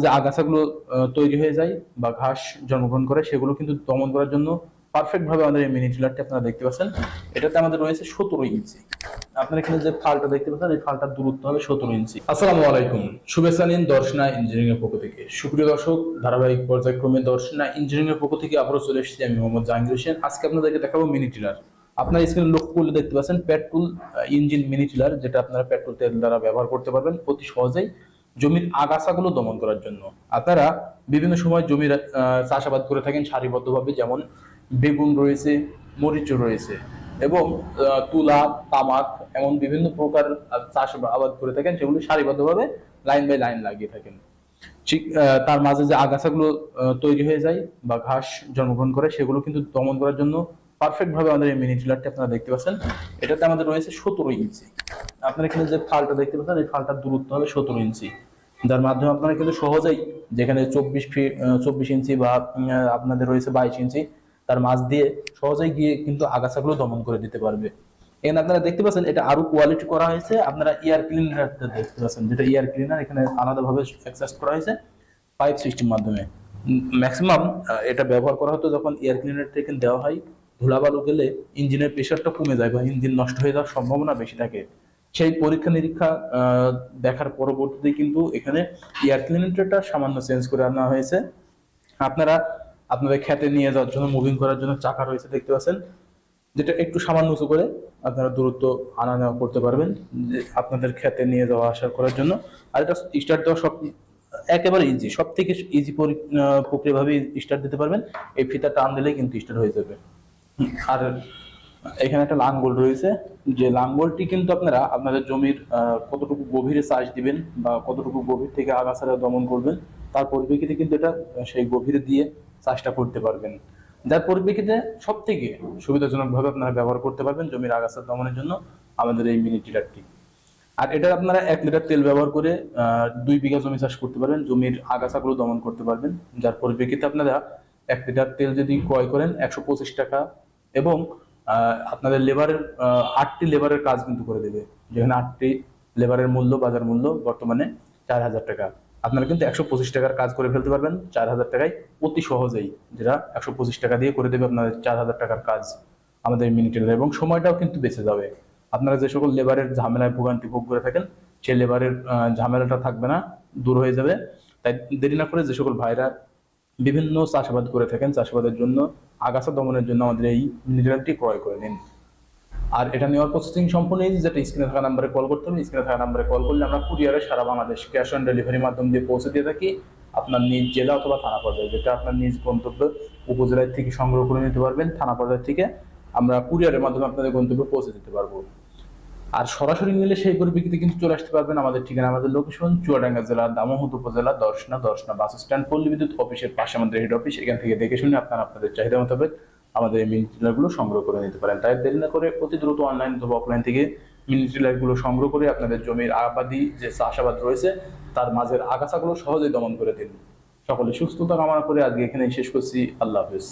যে আগাছাগুলো তৈরি হয়ে যায় বা ঘাস জন্মগ্রহণ করে সেগুলো কিন্তু দমন করার জন্য পারফেক্ট ভাবে আমাদের এই মিনি টিলারটি আপনারা দেখতে পাচ্ছেন। এটাতে আমাদের রয়েছে 17 ইঞ্চি। আপনার এখানে যে ফালটা দেখতে পাচ্ছেন এই ফালটার দূরত্ব হবে 17 ইঞ্চি। আসসালামু আলাইকুম, শুভেচ্ছা নিন দর্শনা ইঞ্জিনিয়ারিং এর পক্ষ থেকে। সুপ্রিয় দর্শক, ধারাবাহিক পর্যায়ক্রমে দর্শনা ইঞ্জিনিয়ারিং এর পক্ষ থেকে আবারও চলে এসেছি আমি মোহাম্মদ জাহাঙ্গীর হোসেন। আজকে আপনাদেরকে দেখাবো মিনি টিলার। আপনার স্ক্রিনে লক্ষ্য করলে দেখতে পাচ্ছেন পেট্রোল ইঞ্জিন মিনি টিলার, যেটা আপনারা পেট্রোল তেল দ্বারা ব্যবহার করতে পারবেন অতি সহজেই জমির আগাছাগুলো দমন করার জন্য। আপনারা বিভিন্ন সময় জমির চাষাবাদ করে থাকেন সারিবদ্ধভাবে, যেমন বেগুন রয়েছে, মরিচ রয়েছে এবং তুলা, তামাক এমন বিভিন্ন প্রকার চাষ আবাদ করে থাকেন, সেগুলো সারিবদ্ধভাবে লাইন বাই লাইন লাগিয়ে থাকেন। ঠিক তার মাঝে যে আগাছাগুলো তৈরি হয়ে যায় বা ঘাস জন্মগ্রহণ করে সেগুলো কিন্তু দমন করার জন্য পারফেক্ট ভাবে আমাদের এই মিনি টিলারটি আপনারা দেখতে পাচ্ছেন। এটাতে আমাদের রয়েছে 17 ইঞ্চি। আপনার এখানে যে ফালটা দেখতে পাচ্ছেন এই ফালটার দূরত্ব হবে 17 ইঞ্চি, যার মাধ্যমে আপনারা কিন্তু সহজেই, যেখানে 24 ইঞ্চি বা আপনাদের রয়েছে 22 ইঞ্চি, তার মাঝ দিয়ে সহজেই গিয়ে কিন্তু আগাছাগুলো দমন করে দিতে পারবে। এখানে আপনারা দেখতে পাচ্ছেন এটা আরো কোয়ালিটি করা হয়েছে। আপনারা এয়ার ক্লিনার দেখতে পাচ্ছেন, যেটা এয়ার ক্লিনার এখানে আলাদাভাবে অ্যাডজাস্ট করা হয়েছে পাইপ সিস্টেম মাধ্যমে। ম্যাক্সিমাম এটা ব্যবহার করা হতো যখন এয়ার ক্লিনারটা এখানে দেওয়া হয়, ধুলাবালু গেলে ইঞ্জিনের প্রেশারটা কমে যায় বা ইঞ্জিন নষ্ট হয়ে যাওয়ার সম্ভাবনা বেশি থাকে। সেই পরীক্ষা নিরীক্ষা দেখার পরবর্তীতে কিন্তু এখানে এয়ার ক্লিনারটা সামান্য চেঞ্জ করে আনা হয়েছে। আপনারা আপনাদের খেতে নিয়ে যাওয়ার জন্য, মুভিং করার জন্য চাকা রয়েছে দেখতে পাচ্ছেন, যেটা একটু সামান্য উঁচু করে আপনারা দূরত্ব আনা নেওয়া করতে পারবেন যে আপনাদের খেতে নিয়ে যাওয়া আসা করার জন্য। আর এটা স্টার্ট দেওয়া সব একেবারে ইজি, সব থেকে ইজি প্রক্রিয়া ভাবে স্টার্ট দিতে পারবেন। এই ফিতা টান দিলেই কিন্তু স্টার্ট হয়ে যাবে। আর এখানে একটা লাঙ্গল রয়েছে, যে লাঙ্গলটি কিন্তু আপনারা আপনাদের জমির কতটুকু গভীরে চাষ দিবেন বা কতটুকু গভীর থেকে আগাছারা দমন করবেন তার পরিপ্রেক্ষিতে কিন্তু এটা সেই গভীরে দিয়ে চাষটা করতে পারবেন, যার পরিপ্রেক্ষিতে সব থেকে সুবিধাজনক ভাবে আপনারা ব্যবহার করতে পারবেন জমির আগাছা দমনের জন্য আমাদের এই মিনি টিলারটি। আর এটা আপনারা 1 লিটার তেল ব্যবহার করে 2 বিঘা জমি চাষ করতে পারবেন, জমির আগাছাগুলো দমন করতে পারবেন। যার পরিপ্রেক্ষিতে আপনারা 1 লিটার তেল যদি ক্রয় করেন 125 টাকা, এবং আপনাদের লেবারের 8টি লেবারের কাজ কিন্তু করে দেবে, যেখানে 8টি লেবারের মূল্য, বাজার মূল্য বর্তমানে 4000 টাকা। আপনারা কিন্তু 125 টাকার কাজ করে ফেলতে পারবেন 4000 টাকায় অতি সহজেই, যেটা 125 টাকা দিয়ে করে দেবে আপনাদের 4000 টাকার কাজ আমাদের মিনি টেলার, এবং সময়টাও কিন্তু বেঁচে যাবে। আপনারা যে সকল লেবারের ঝামেলায় ভোগান্তি ভোগ করে থাকেন সেই লেবারের ঝামেলাটা থাকবে না, দূর হয়ে যাবে। তাই দেরি না করে যে সকল ভাইরা বিভিন্ন চাষাবাদ করে থাকেন, চাষাবাদের জন্য আগাছা দমনের জন্য আমাদের এই মিনি টেলারটি ক্রয় করে নিন। আর এটা নেওয়ার প্রসেসিং সম্পূর্ণ ইজি, যেটা স্ক্রিনে থাকা নাম্বারে কল করতে হবে। স্ক্রিনে থাকা নাম্বারে কল করলে আমরা কুরিয়ারে সারা বাংলাদেশ ক্যাশ অন ডেলিভারির মাধ্যম দিয়ে পৌঁছে দিয়ে থাকি আপনার নিজ জেলা অথবা থানা পর্যায়ে, যেটা আপনার নিজ গন্তব্য উপজেলায় থেকে সংগ্রহ করে নিতে পারবেন। থানা পর্যায় থেকে আমরা কুরিয়ারের মাধ্যমে আপনাদের গন্তব্যে পৌঁছে দিতে পারবো। আর সরাসরি নিলে সেই পরিপ্রেক্ষিতে কিন্তু চলে আসতে পারবেন আমাদের ঠিকানা, আমাদের লোকেশন চুয়াডাঙ্গা জেলা দামোহদ উপজেলা দর্শনা বাস স্ট্যান্ড, পল্লী বিদ্যুৎ অফিসের পাশে আমাদের হেড অফিস। এখান থেকে দেখে শুনে আপনারা আপনাদের চাহিদা মোতাবেক আমাদের এই মিনি টিলারগুলো সংগ্রহ করে নিতে পারেন। তাই দেরি না করে অতি দ্রুত অনলাইন অথবা অফলাইন থেকে মিনি টিলারগুলো সংগ্রহ করে আপনাদের জমির আবাদি যে চাষাবাদ রয়েছে তার মাঝের আগাছাগুলো সহজেই দমন করে দিন। সকলে সুস্থতা কামনা করে আজকে এখানে শেষ করছি। আল্লাহ হাফেজ।